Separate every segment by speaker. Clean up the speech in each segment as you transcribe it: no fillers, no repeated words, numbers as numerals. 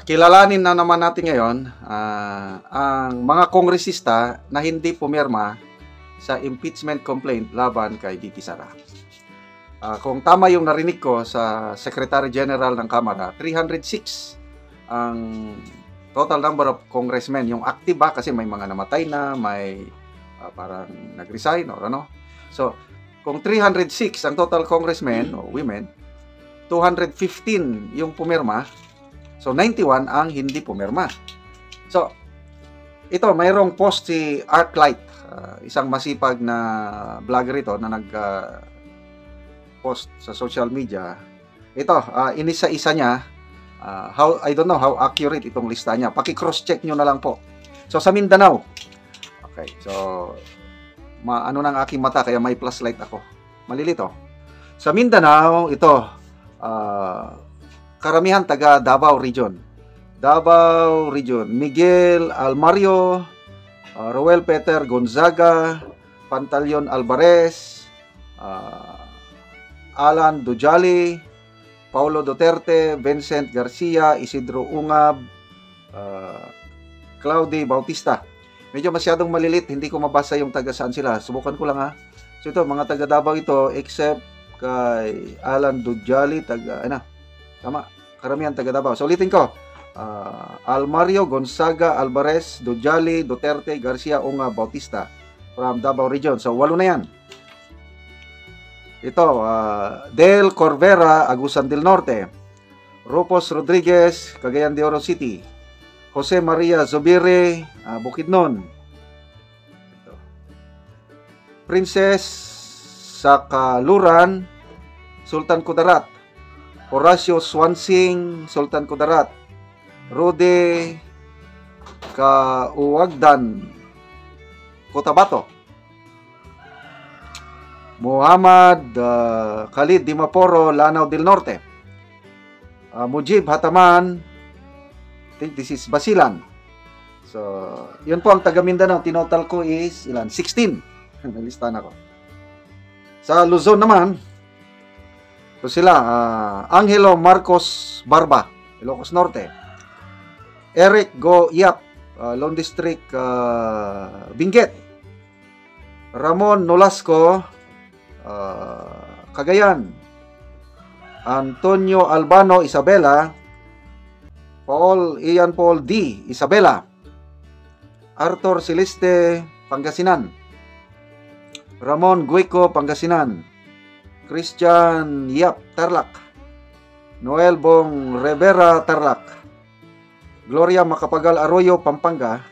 Speaker 1: kilalanin na naman natin ngayon ang mga kongresista na hindi pumirma sa impeachment complaint laban kay VP Sara. Kung tama yung narinig ko sa Secretary General ng Kamara, 306 ang total number of congressmen. Yung active kasi may mga namatay na, may parang nag-resign or ano. So, kung 306 ang total congressmen o women, 215 yung pumirma, so 91 ang hindi pumirma. So, ito, mayroong post si Arclight, isang masipag na vlogger ito na nag-post sa social media. Ito, inisa-isa niya, I don't know how accurate itong lista niya. Paki-cross-check nyo na lang po. So, sa Mindanao, okay, so, ano ng aking mata, kaya may plus light ako. Malilito. Sa Mindanao, ito, karamihan taga Davao Region. Davao Region. Miguel Almario, Roel Peter Gonzaga, Pantaleon Alvarez, Alan Dujali, Paulo Duterte, Vincent Garcia, Isidro Ungab, Claudia Bautista. Medyo masyadong malilit, hindi ko mabasa yung taga saan sila. Subukan ko lang So ito, mga taga Davao ito, except kay Alan Dujali, tama, karamihan taga Davao. So ulitin ko, Almario, Gonzaga, Alvarez, Dujali, Duterte, Garcia, Unga, Bautista from Davao Region. So 8 na yan. Ito, Del Corvera, Agusan del Norte, Rupos Rodriguez, Cagayan de Oro City, Jose Maria Zubiri, Bukidnon, Princess Sakaluran, Sultan Kudarat, Horacio Swansing, Sultan Kudarat, Rode Kauwagdan, Cotabato, Muhammad Khalid Dimaporo, Lanao del Norte, Mujib Hataman, I think this is Basilan. So, yun po ang taga Mindanao. Tinotal ko is ilan? 16. Nalistan ako. Sa Luzon naman, ito sila, Angelo Marcos Barba, Ilocos Norte, Eric Go Yap, Lone District, Benguet, Ramon Nolasco, Cagayan, Antonio Albano, Isabela, Ian Paul D, Isabela, Arthur Celeste, Pangasinan, Ramon Guico, Pangasinan, Christian Yap, Tarlac, Noel Bong Rivera, Tarlac, Gloria Macapagal Arroyo, Pampanga,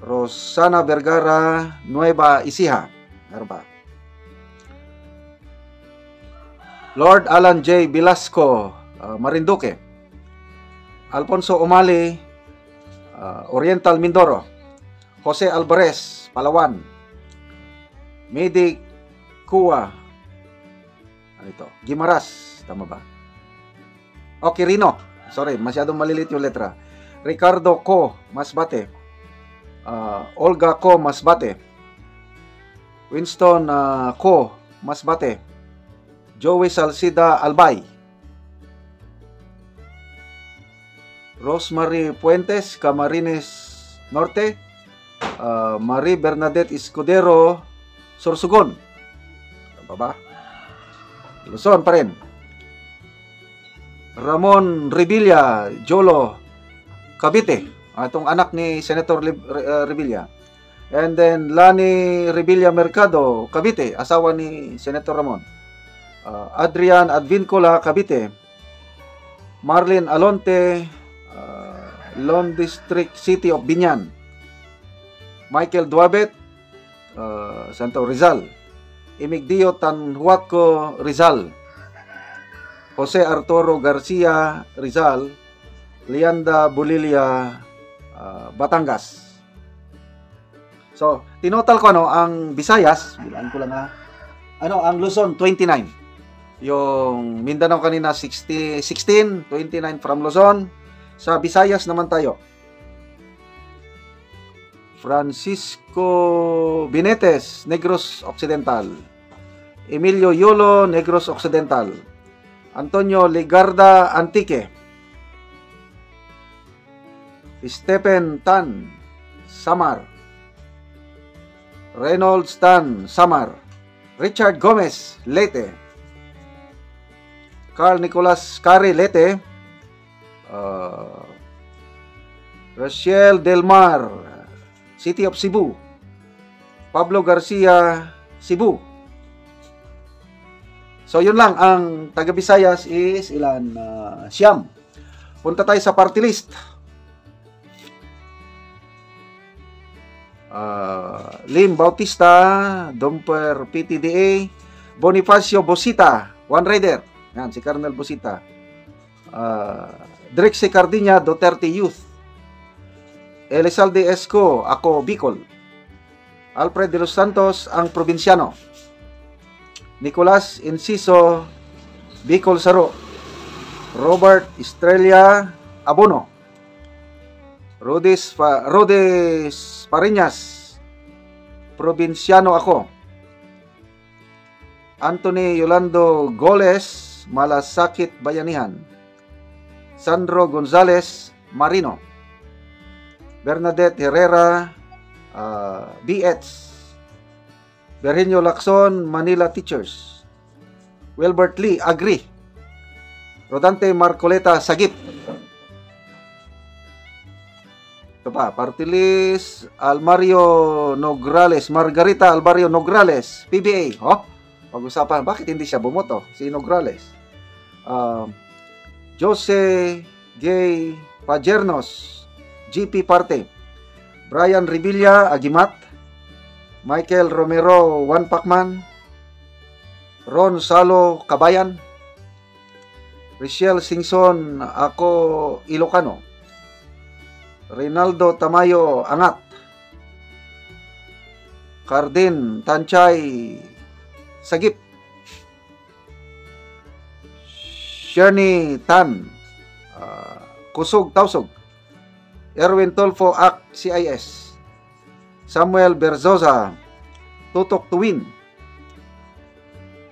Speaker 1: Rosana Vergara, Nueva Ecija, Garba, Lord Alan J. Velasco, Marinduque, Alfonso Umali, Oriental Mindoro, Jose Alvarez, Palawan, Medi Kua, Gimaras, tama ba? Quirino, sorry, masyadong malilit yung letra. Ricardo Co, Masbate, Olga Co, Masbate, Winston Co, Masbate, Joey Salcida Albay, Rosemary Puentes, Camarines Norte, Marie Bernadette Escudero, Sorsogon, tama ba? Luzon pa rin. Ramon Revilla, Jolo, Cavite, itong anak ni Senator Revilla. And then Lani Revilla Mercado, Cavite, asawa ni Senator Ramon. Adrian Advincula, Cavite. Marlene Alonte, Lone District, City of Binyan. Michael Duabet, Santo Rizal. Imigdio Tanhuatco, Rizal. Jose Arturo Garcia, Rizal. Leanda Bulilia, Batangas. So, tinotal ko ang Visayas, bilaan ko lang ang Luzon 29. Yung Mindanao kanina 16, 29 from Luzon. Sa Visayas naman tayo. Francisco Binetes, Negros Occidental. Emilio Yolo, Negros Occidental. Antonio Ligarda, Antique. Stephen Tan, Samar. Reynolds Tan, Samar. Richard Gomez, Leyte. Carl Nicolas Cari, Leyte. Rachel Del Mar, City of Cebu. Pablo Garcia, Cebu. So, yun lang. Ang taga Visayas is ilan? Siyam. Punta tayo sa party list. Lim Bautista, Domper PTDA, Bonifacio Bosita, One Rider. Yan, si Colonel Bosita. Drexy Cardinia, Duterte Youth. Elizalde Esco, ako Bicol. Alfred de los Santos, ang probinsyano. Nicolas Enciso, Bicol Saro. Robert Estrella Abono. Rodes Pariñas, probinsyano ako. Anthony Yolando Goles, Malasakit Bayanihan. Sandro Gonzales, Marino. Bernadette Herrera, BH. Virginio Lacson, Manila Teachers. Wilbert Lee, Agri. Rodante Marcoleta, Sagip. Ito pa, party list, Almario Nograles, Margarita Alvario Nograles, PBA. Pag-usapan, bakit hindi siya bumoto? Si Nograles. Jose Gay Pajernos, GP Parte. Brian Revilla, Agimat. Michael Romero, One Pacman. Ron Salo, Kabayan. Richelle Singson, ako Ilocano. Reynaldo Tamayo, Angat. Cardin Tanchay, Sagip. Sherney Tan, Kusog, Tausog. Erwin Tolfo, Ak, CIS. Samuel Berzosa, Tutok Tuwin.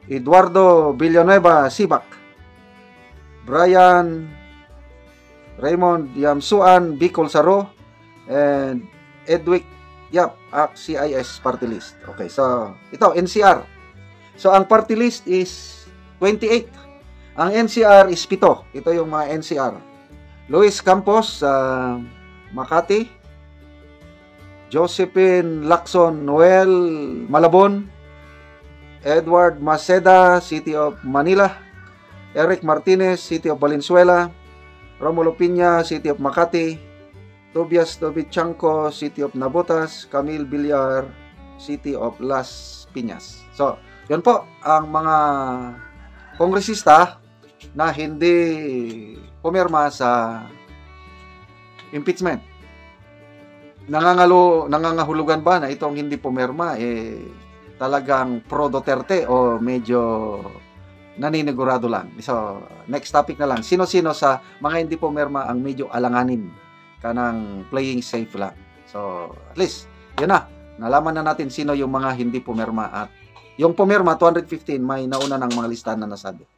Speaker 1: Eduardo Villanueva, Sibak. Brian Raymond Yamsuan, Bicol Saro. And Edwick Yap, Ak, CIS party list. Okay, so ito, NCR. So, ang party list is 28. Ang NCR is 7. Ito yung mga NCR. Luis Campos, Makati. Josephine Lacson Noel, Malabon. Edward Maceda, City of Manila. Eric Martinez, City of Valenzuela. Romulo Piña, City of Makati. Tobias Dovichanco, City of Nabotas. Camille Villar, City of Las Piñas. So, yun po ang mga kongresista na hindi pumirma sa impeachment. Nangangahulugan ba na itong hindi pumirma talagang pro Duterte o medyo naninigurado lang? So, next topic na lang. Sino-sino sa mga hindi pumirma ang medyo alanganin kanang playing safe lang? So, at least, yun na. Nalaman na natin sino yung mga hindi pumirma at yung pumirma, 215, may nauna ng mga listahan na nasabi.